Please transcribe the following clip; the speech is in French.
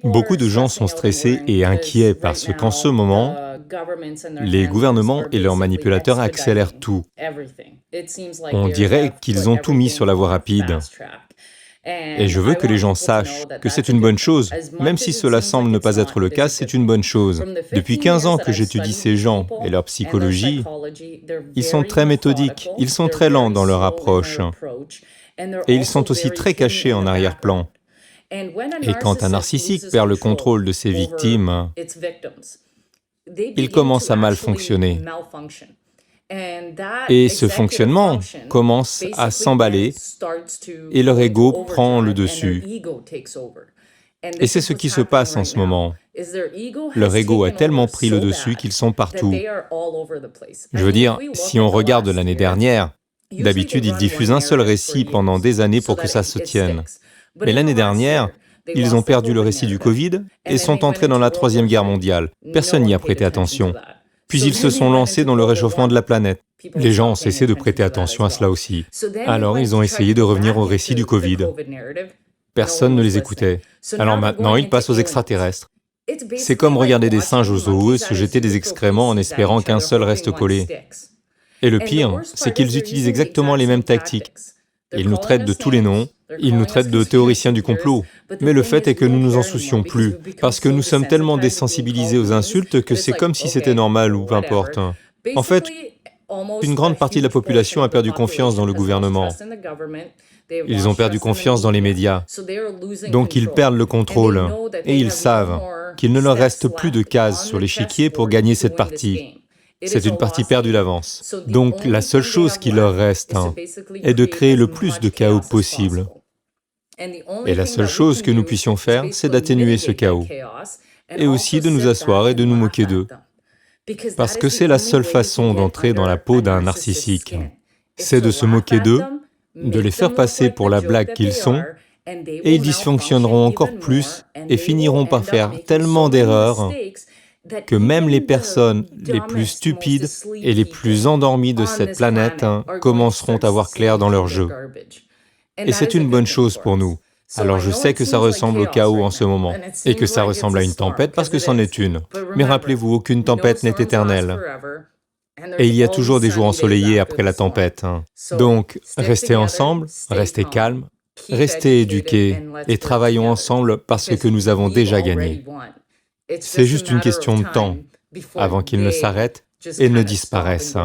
Beaucoup de gens sont stressés et inquiets parce qu'en ce moment, les gouvernements et leurs manipulateurs accélèrent tout. On dirait qu'ils ont tout mis sur la voie rapide. Et je veux que les gens sachent que c'est une bonne chose. Même si cela semble ne pas être le cas, c'est une bonne chose. Depuis 15 ans que j'étudie ces gens et leur psychologie, ils sont très méthodiques, ils sont très lents dans leur approche. Et ils sont aussi très cachés en arrière-plan. Et quand un narcissique perd le contrôle de ses victimes, il commence à mal fonctionner. Et ce fonctionnement commence à s'emballer et leur ego prend le dessus. Et c'est ce qui se passe en ce moment. Leur ego a tellement pris le dessus qu'ils sont partout. Je veux dire, si on regarde l'année dernière, d'habitude ils diffusent un seul récit pendant des années pour que ça se tienne. Mais l'année dernière, ils ont perdu le récit du Covid et sont entrés dans la Troisième Guerre mondiale. Personne n'y a prêté attention. Puis ils se sont lancés dans le réchauffement de la planète. Les gens ont cessé de prêter attention à cela aussi. Alors ils ont essayé de revenir au récit du Covid. Personne ne les écoutait. Alors maintenant, ils passent aux extraterrestres. C'est comme regarder des singes au zoo se jeter des excréments en espérant qu'un seul reste collé. Et le pire, c'est qu'ils utilisent exactement les mêmes tactiques. Ils nous traitent de tous les noms, ils nous traitent de théoriciens du complot. Mais le fait est que nous nous en soucions plus, parce que nous sommes tellement désensibilisés aux insultes que c'est comme si c'était normal ou peu importe. En fait, une grande partie de la population a perdu confiance dans le gouvernement. Ils ont perdu confiance dans les médias. Donc ils perdent le contrôle. Et ils savent qu'il ne leur reste plus de cases sur l'échiquier pour gagner cette partie. C'est une partie perdue d'avance. Donc la seule chose qui leur reste est de créer le plus de chaos possible. Et la seule chose que nous puissions faire, c'est d'atténuer ce chaos. Et aussi de nous asseoir et de nous moquer d'eux. Parce que c'est la seule façon d'entrer dans la peau d'un narcissique. C'est de se moquer d'eux, de les faire passer pour la blague qu'ils sont, et ils dysfonctionneront encore plus et finiront par faire tellement d'erreurs que même les personnes les plus stupides et les plus endormies de cette planète commenceront à voir clair dans leur jeu. Et c'est une bonne chose pour nous. Alors je sais que ça ressemble au chaos en ce moment, et que ça ressemble à une tempête parce que c'en est une. Mais rappelez-vous, aucune tempête n'est éternelle. Et il y a toujours des jours ensoleillés après la tempête. Donc, restez ensemble, restez calmes, restez éduqués, et travaillons ensemble parce que nous avons déjà gagné. C'est juste une question de temps avant qu'ils ne s'arrêtent et ne disparaissent.